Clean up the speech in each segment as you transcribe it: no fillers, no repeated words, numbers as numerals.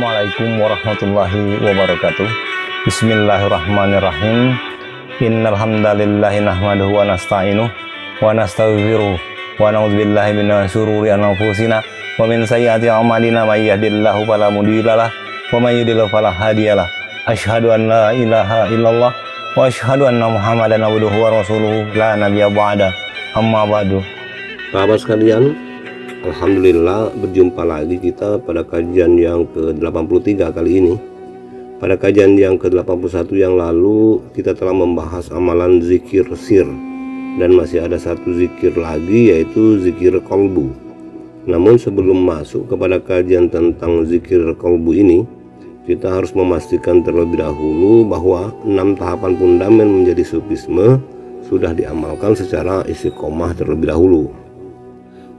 Assalamualaikum warahmatullahi wabarakatuh. Bismillahirrahmanirrahim. Innal hamdalillahi nahmaduhu wa nasta'inuhu wa nastaghfiruh wa na'udzubillahi min syururi anfusina wa min sayyiati a'malina may yahdihillahu fala mudhillalah wa may yudhlil fala hadiyalah. Asyhadu an la ilaha illallah wa asyhadu anna Muhammadan abduhu wa rasuluhu la nabiyya ba'da. Amma ba'du. Sahabat sekalian, alhamdulillah berjumpa lagi kita pada kajian yang ke-83 kali ini. Pada kajian yang ke-81 yang lalu kita telah membahas amalan zikir sir, dan masih ada satu zikir lagi, yaitu zikir kolbu. Namun sebelum masuk kepada kajian tentang zikir kolbu ini, kita harus memastikan terlebih dahulu bahwa 6 tahapan fundament menjadi sufisme sudah diamalkan secara istiqomah terlebih dahulu.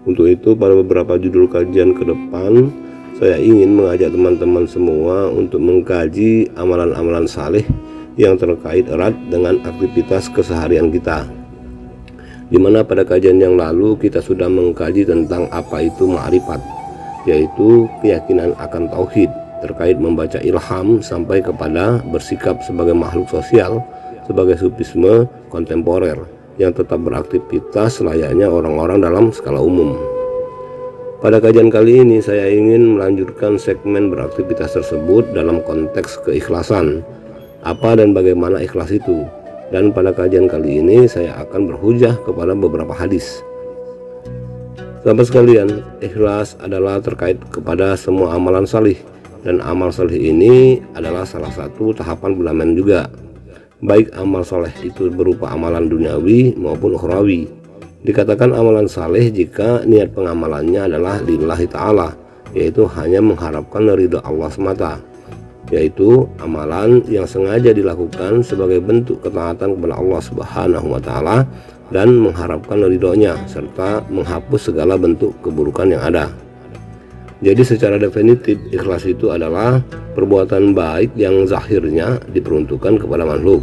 Untuk itu, pada beberapa judul kajian ke depan, saya ingin mengajak teman-teman semua untuk mengkaji amalan-amalan saleh yang terkait erat dengan aktivitas keseharian kita. Di mana pada kajian yang lalu kita sudah mengkaji tentang apa itu ma'rifat, yaitu keyakinan akan tauhid terkait membaca ilham sampai kepada bersikap sebagai makhluk sosial, sebagai sufisme kontemporer yang tetap beraktivitas layaknya orang-orang dalam skala umum. Pada kajian kali ini saya ingin melanjutkan segmen beraktivitas tersebut dalam konteks keikhlasan. Apa dan bagaimana ikhlas itu? Dan pada kajian kali ini saya akan berhujah kepada beberapa hadis. Sahabat sekalian, ikhlas adalah terkait kepada semua amalan salih, dan amal salih ini adalah salah satu tahapan fundament juga. Baik amal soleh itu berupa amalan duniawi maupun ukhrawi. Dikatakan amalan saleh jika niat pengamalannya adalah lillahi ta'ala, yaitu hanya mengharapkan ridha Allah semata, yaitu amalan yang sengaja dilakukan sebagai bentuk ketaatan kepada Allah Subhanahu wa ta'ala dan mengharapkan ridhonya serta menghapus segala bentuk keburukan yang ada. Jadi secara definitif ikhlas itu adalah perbuatan baik yang zahirnya diperuntukkan kepada makhluk,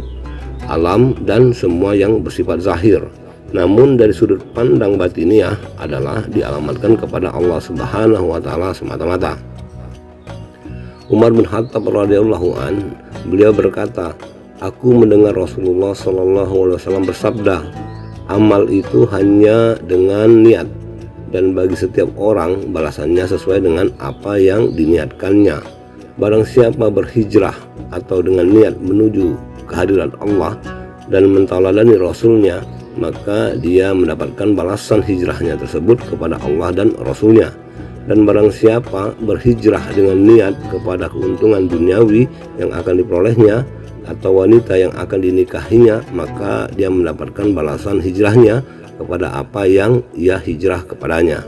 alam, dan semua yang bersifat zahir. Namun dari sudut pandang batiniah adalah dialamatkan kepada Allah Subhanahu wa ta'ala semata-mata. Umar bin Khattab radhiyallahu an, beliau berkata, "Aku mendengar Rasulullah SAW bersabda, amal itu hanya dengan niat, dan bagi setiap orang balasannya sesuai dengan apa yang diniatkannya. Barang siapa berhijrah atau dengan niat menuju kehadirat Allah dan mentauladani Rasulnya, maka dia mendapatkan balasan hijrahnya tersebut kepada Allah dan Rasulnya. Dan barang siapa berhijrah dengan niat kepada keuntungan duniawi yang akan diperolehnya atau wanita yang akan dinikahinya, maka dia mendapatkan balasan hijrahnya kepada apa yang ia hijrah kepadanya."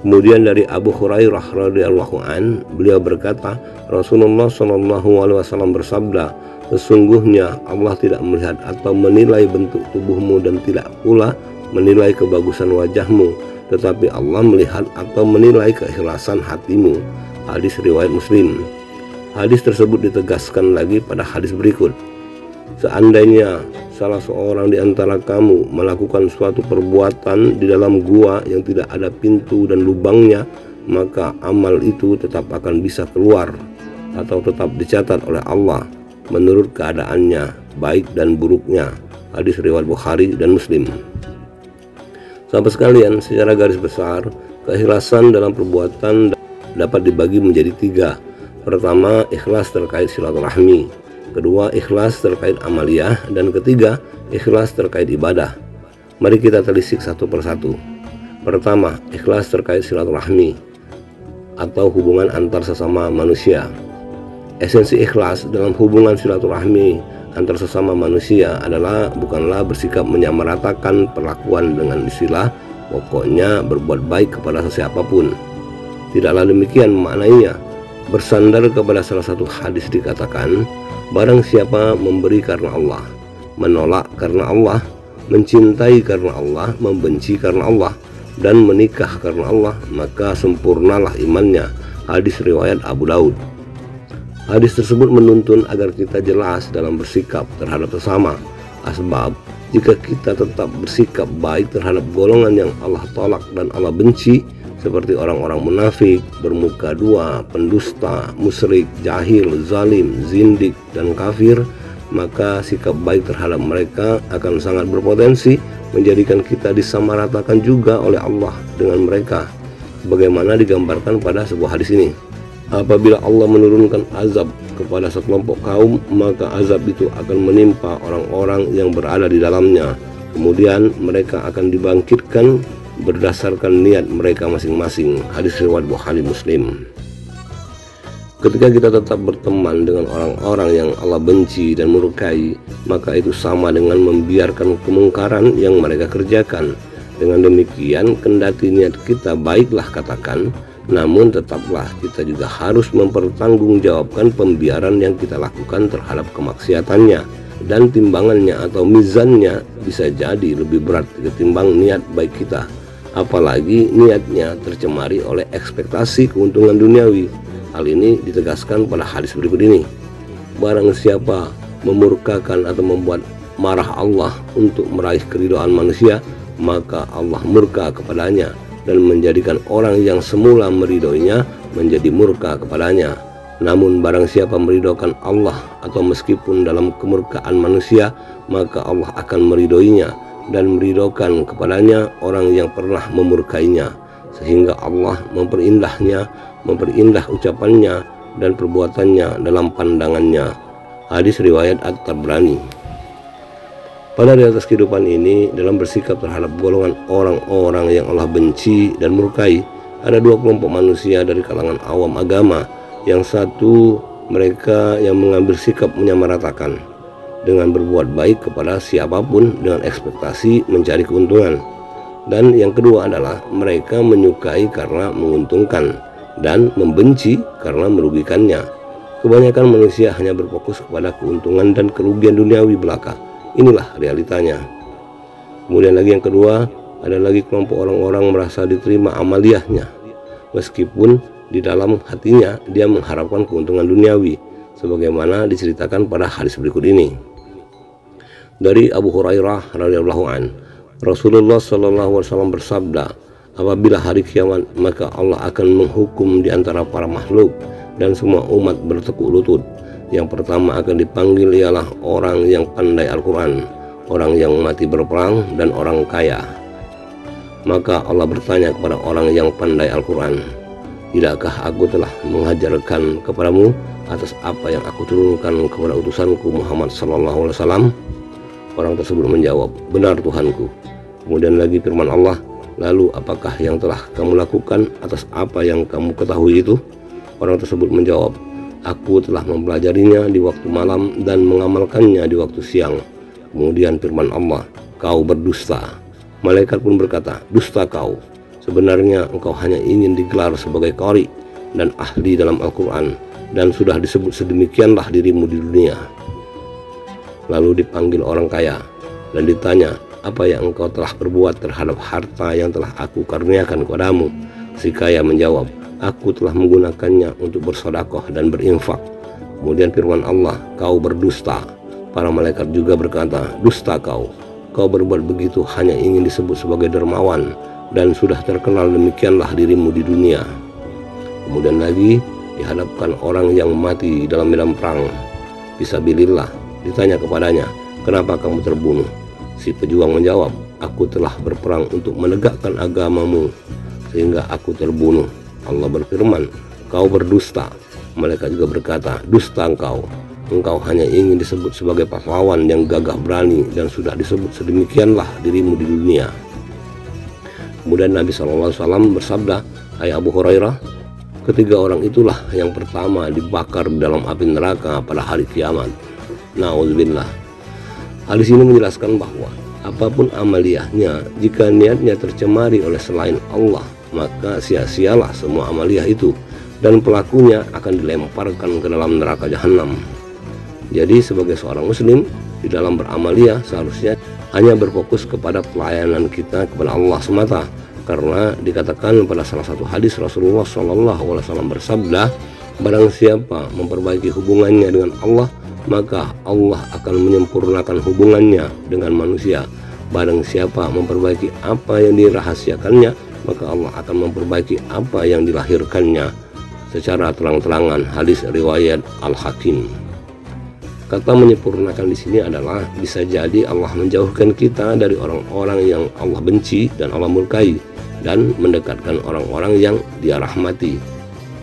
Kemudian dari Abu Hurairah radhiyallahu an, beliau berkata, Rasulullah SAW bersabda, "Sesungguhnya Allah tidak melihat atau menilai bentuk tubuhmu dan tidak pula menilai kebagusan wajahmu, tetapi Allah melihat atau menilai keikhlasan hatimu." Hadis riwayat Muslim. Hadis tersebut ditegaskan lagi pada hadis berikut, "Seandainya salah seorang di antara kamu melakukan suatu perbuatan di dalam gua yang tidak ada pintu dan lubangnya, maka amal itu tetap akan bisa keluar atau tetap dicatat oleh Allah menurut keadaannya, baik dan buruknya." Hadis riwayat Bukhari dan Muslim. Sahabat sekalian, secara garis besar, keikhlasan dalam perbuatan dapat dibagi menjadi 3. Pertama, ikhlas terkait silaturahmi. Kedua, ikhlas terkait amaliyah. Dan ketiga, ikhlas terkait ibadah. Mari kita telisik satu persatu. Pertama, ikhlas terkait silaturahmi atau hubungan antar sesama manusia. Esensi ikhlas dalam hubungan silaturahmi antar sesama manusia adalah bukanlah bersikap menyamaratakan perlakuan dengan istilah pokoknya berbuat baik kepada sesiapapun. Tidaklah demikian maknanya. Bersandar kepada salah satu hadis dikatakan, barang siapa memberi karena Allah, menolak karena Allah, mencintai karena Allah, membenci karena Allah, dan menikah karena Allah, maka sempurnalah imannya. Hadis riwayat Abu Daud. Hadis tersebut menuntun agar kita jelas dalam bersikap terhadap sesama. Asbab, jika kita tetap bersikap baik terhadap golongan yang Allah tolak dan Allah benci, seperti orang-orang munafik, bermuka dua, pendusta, musyrik, jahil, zalim, zindik, dan kafir, maka sikap baik terhadap mereka akan sangat berpotensi menjadikan kita disamaratakan juga oleh Allah dengan mereka, sebagaimana digambarkan pada sebuah hadis ini. Apabila Allah menurunkan azab kepada sekelompok kaum, maka azab itu akan menimpa orang-orang yang berada di dalamnya. Kemudian mereka akan dibangkitkan berdasarkan niat mereka masing-masing. Hadis riwayat Bukhari Muslim. Ketika kita tetap berteman dengan orang-orang yang Allah benci dan murkai, maka itu sama dengan membiarkan kemungkaran yang mereka kerjakan. Dengan demikian, kendati niat kita baiklah katakan, namun tetaplah kita juga harus mempertanggungjawabkan pembiaran yang kita lakukan terhadap kemaksiatannya, dan timbangannya atau mizannya bisa jadi lebih berat ketimbang niat baik kita, apalagi niatnya tercemari oleh ekspektasi keuntungan duniawi. Hal ini ditegaskan pada hadis berikut ini. Barang siapa memurkakan atau membuat marah Allah untuk meraih keridhaan manusia, maka Allah murka kepadanya dan menjadikan orang yang semula meridhoinya menjadi murka kepadanya. Namun barang siapa meridhokan Allah atau meskipun dalam kemurkaan manusia, maka Allah akan meridhoinya dan meridhokan kepadanya orang yang pernah memurkainya, sehingga Allah memperindah ucapannya dan perbuatannya dalam pandangannya. Hadis riwayat At-Tabrani. Pada realitas kehidupan ini, dalam bersikap terhadap golongan orang-orang yang Allah benci dan murkai, ada dua kelompok manusia dari kalangan awam agama. Yang satu, mereka yang mengambil sikap menyamaratakan dengan berbuat baik kepada siapapun dengan ekspektasi mencari keuntungan. Dan yang kedua adalah mereka menyukai karena menguntungkan dan membenci karena merugikannya. Kebanyakan manusia hanya berfokus kepada keuntungan dan kerugian duniawi belaka. Inilah realitanya. Kemudian lagi yang kedua, ada lagi kelompok orang-orang merasa diterima amaliyahnya, meskipun di dalam hatinya dia mengharapkan keuntungan duniawi, sebagaimana diceritakan pada hadis berikut ini. Dari Abu Hurairah radhiyallahu an, Rasulullah sallallahu alaihi wasallam bersabda, apabila hari kiamat, maka Allah akan menghukum di antara para makhluk dan semua umat bertekuk lutut. Yang pertama akan dipanggil ialah orang yang pandai Al-Quran, orang yang mati berperang, dan orang kaya. Maka Allah bertanya kepada orang yang pandai Al-Quran, tidakkah aku telah mengajarkan kepadamu atas apa yang aku turunkan kepada utusanku Muhammad sallallahu alaihi wasallam? Orang tersebut menjawab, benar Tuhanku. Kemudian lagi firman Allah, lalu apakah yang telah kamu lakukan atas apa yang kamu ketahui itu? Orang tersebut menjawab, aku telah mempelajarinya di waktu malam dan mengamalkannya di waktu siang. Kemudian firman Allah, kau berdusta. Malaikat pun berkata, dusta kau. Sebenarnya engkau hanya ingin digelar sebagai qari dan ahli dalam Al-Quran, dan sudah disebut sedemikianlah dirimu di dunia. Lalu dipanggil orang kaya dan ditanya, apa yang engkau telah perbuat terhadap harta yang telah aku karuniakan kepadamu? Si kaya menjawab, aku telah menggunakannya untuk bersedekah dan berinfak. Kemudian firman Allah, kau berdusta. Para malaikat juga berkata, dusta kau. Kau berbuat begitu hanya ingin disebut sebagai dermawan, dan sudah terkenal demikianlah dirimu di dunia. Kemudian lagi dihadapkan orang yang mati dalam medan perang fisabilillah. Ditanya kepadanya, kenapa kamu terbunuh? Si pejuang menjawab, aku telah berperang untuk menegakkan agamamu, sehingga aku terbunuh. Allah berfirman, kau berdusta. Malaikat juga berkata, dusta engkau. Engkau hanya ingin disebut sebagai pahlawan yang gagah berani, dan sudah disebut sedemikianlah dirimu di dunia. Kemudian Nabi SAW bersabda, hai Abu Hurairah, ketiga orang itulah yang pertama dibakar dalam api neraka pada hari kiamat. Na'udzubillah. Hadis ini menjelaskan bahwa apapun amaliyahnya, jika niatnya tercemari oleh selain Allah, maka sia-sialah semua amaliyah itu, dan pelakunya akan dilemparkan ke dalam neraka jahanam. Jadi sebagai seorang muslim, di dalam beramaliyah seharusnya hanya berfokus kepada pelayanan kita kepada Allah semata, karena dikatakan pada salah satu hadis Rasulullah SAW bersabda, barang siapa memperbaiki hubungannya dengan Allah, maka Allah akan menyempurnakan hubungannya dengan manusia. Barang siapa memperbaiki apa yang dirahasiakannya, maka Allah akan memperbaiki apa yang dilahirkannya secara terang-terangan. Hadis riwayat Al-Hakim. Kata menyempurnakan di sini adalah bisa jadi Allah menjauhkan kita dari orang-orang yang Allah benci dan Allah murkai, dan mendekatkan orang-orang yang Dia rahmati.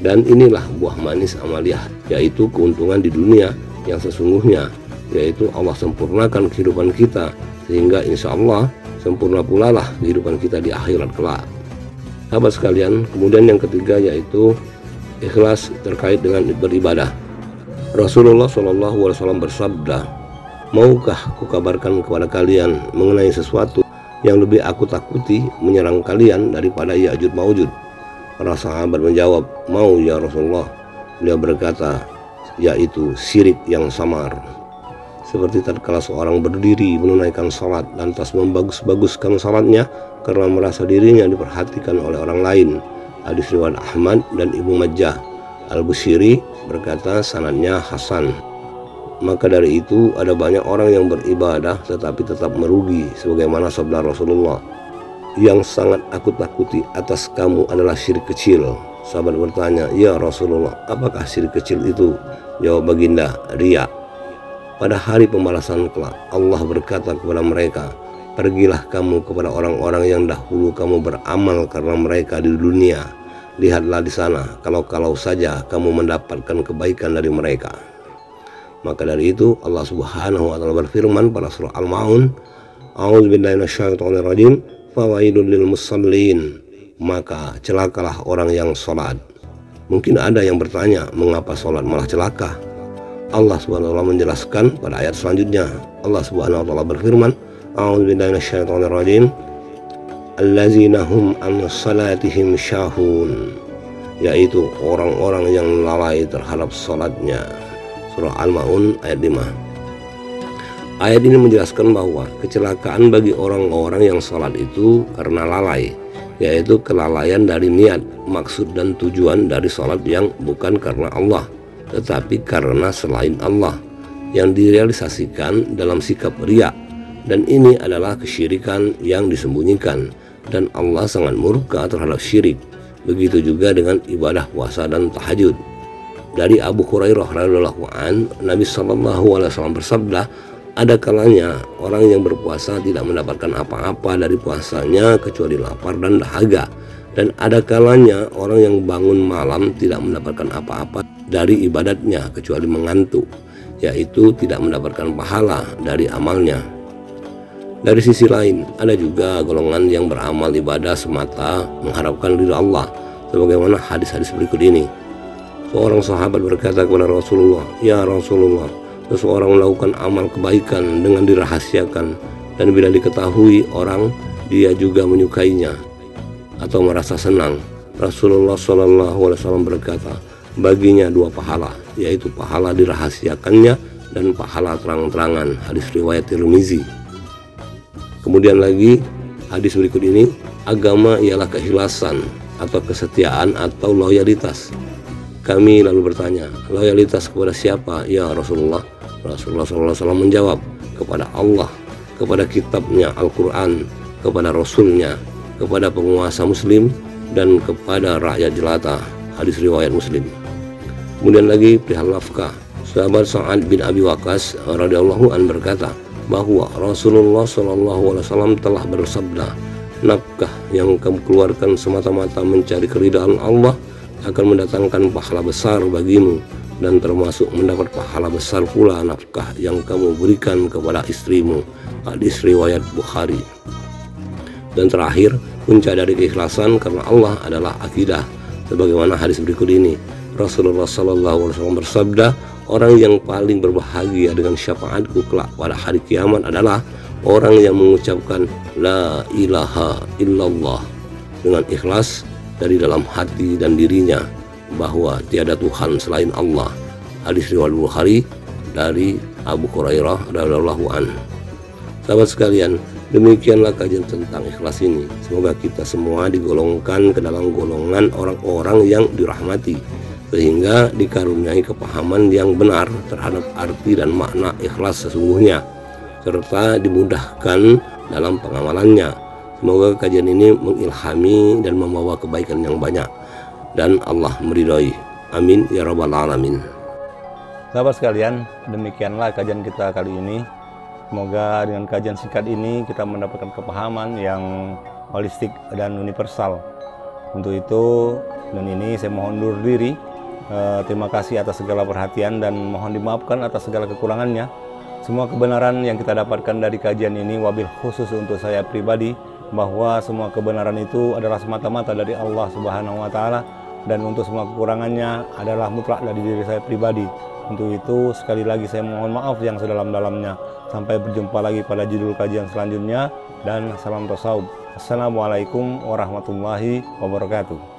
Dan inilah buah manis amaliyah, yaitu keuntungan di dunia yang sesungguhnya, yaitu Allah sempurnakan kehidupan kita, sehingga insya Allah sempurna pula lah kehidupan kita di akhirat kelak. Sahabat sekalian, kemudian yang ketiga yaitu ikhlas terkait dengan beribadah. Rasulullah SAW bersabda, "Maukah kukabarkan kepada kalian mengenai sesuatu yang lebih aku takuti menyerang kalian daripada Ya'juj Ma'juj?" Para sahabat menjawab, "Mau ya Rasulullah." Beliau berkata, yaitu syirik yang samar. Seperti tatkala seorang berdiri menunaikan salat lantas membagus-baguskan salatnya karena merasa dirinya diperhatikan oleh orang lain. Hadis riwayat Ahmad dan Ibnu Majah. Al-Bushiri berkata sanadnya hasan. Maka dari itu ada banyak orang yang beribadah tetapi tetap merugi, sebagaimana sabda Rasulullah, "Yang sangat aku takuti atas kamu adalah syirik kecil." Sahabat bertanya, "Ya Rasulullah, apakah syirik kecil itu?" Jawab baginda, "Riya." Pada hari pembalasan kelak, Allah berkata kepada mereka, "Pergilah kamu kepada orang-orang yang dahulu kamu beramal karena mereka di dunia. Lihatlah di sana, kalau saja kamu mendapatkan kebaikan dari mereka." Maka dari itu Allah Subhanahu wa taala berfirman pada surah Al-Maun, "A'udzubillahi minasyaitonirrajim, fawailul lil musallin." Maka celakalah orang yang sholat. Mungkin ada yang bertanya, mengapa sholat malah celaka? Allah Subhanahu wa taala menjelaskan pada ayat selanjutnya. Allah Subhanahu wa taala berfirman, "A'udzubillahi minasyaitonirrajim, allazina hum an salatihim syahun." Yaitu orang-orang yang lalai terhadap salatnya. Surah Al-Maun ayat 5. Ayat ini menjelaskan bahwa kecelakaan bagi orang-orang yang salat itu karena lalai, yaitu kelalaian dari niat, maksud dan tujuan dari salat yang bukan karena Allah, tetapi karena selain Allah, yang direalisasikan dalam sikap riya. Dan ini adalah kesyirikan yang disembunyikan, dan Allah sangat murka terhadap syirik. Begitu juga dengan ibadah puasa dan tahajud. Dari Abu Hurairah radhiyallahu an, Nabi SAW bersabda, "Ada kalanya orang yang berpuasa tidak mendapatkan apa-apa dari puasanya kecuali lapar dan dahaga, dan ada kalanya orang yang bangun malam tidak mendapatkan apa-apa dari ibadatnya kecuali mengantuk, yaitu tidak mendapatkan pahala dari amalnya." Dari sisi lain, ada juga golongan yang beramal ibadah semata mengharapkan ridha Allah, sebagaimana hadis-hadis berikut ini. Seorang sahabat berkata kepada Rasulullah, "Ya Rasulullah, seseorang melakukan amal kebaikan dengan dirahasiakan, dan bila diketahui orang, dia juga menyukainya atau merasa senang." Rasulullah SAW berkata, baginya dua pahala, yaitu pahala dirahasiakannya dan pahala terang-terangan. Hadis riwayat Tirmizi. Kemudian lagi hadis berikut ini, agama ialah keikhlasan atau kesetiaan atau loyalitas. Kami lalu bertanya, loyalitas kepada siapa ya Rasulullah? Rasulullah SAW menjawab, kepada Allah, kepada kitabnya Al-Quran, kepada Rasulnya, kepada penguasa muslim, dan kepada rakyat jelata. Hadis riwayat Muslim. Kemudian lagi perihal nafkah. Sahabat Sa'ad bin Abi Waqqas radhiyallahu an berkata bahwa Rasulullah SAW telah bersabda, "Nafkah yang kamu keluarkan semata-mata mencari keridhaan Allah akan mendatangkan pahala besar bagimu, dan termasuk mendapat pahala besar pula nafkah yang kamu berikan kepada istrimu." Hadis riwayat Bukhari. Dan terakhir, puncak dari keikhlasan karena Allah adalah akidah, sebagaimana hadis berikut ini. Rasulullah SAW bersabda, "Orang yang paling berbahagia dengan syafaatku kelak pada hari kiamat adalah orang yang mengucapkan la ilaha illallah dengan ikhlas dari dalam hati dan dirinya bahwa tiada Tuhan selain Allah." Hadis riwayat Bukhari dari Abu Hurairah radhiyallahu anhu. Sahabat sekalian, demikianlah kajian tentang ikhlas ini. Semoga kita semua digolongkan ke dalam golongan orang-orang yang dirahmati, sehingga dikaruniai kepahaman yang benar terhadap arti dan makna ikhlas sesungguhnya. serta dimudahkan dalam pengamalannya. Semoga kajian ini mengilhami dan membawa kebaikan yang banyak dan Allah meridhai. Amin ya rabbal alamin. Sahabat sekalian, demikianlah kajian kita kali ini. Semoga dengan kajian singkat ini kita mendapatkan kepahaman yang holistik dan universal. Untuk itu dan ini saya mohon undur diri. Terima kasih atas segala perhatian dan mohon dimaafkan atas segala kekurangannya. Semua kebenaran yang kita dapatkan dari kajian ini wabil khusus untuk saya pribadi, bahwa semua kebenaran itu adalah semata-mata dari Allah Subhanahu wa Ta'ala, dan untuk semua kekurangannya adalah mutlak dari diri saya pribadi. Untuk itu sekali lagi saya mohon maaf yang sedalam-dalamnya. Sampai berjumpa lagi pada judul kajian selanjutnya, dan salam tasawuf. Assalamualaikum warahmatullahi wabarakatuh.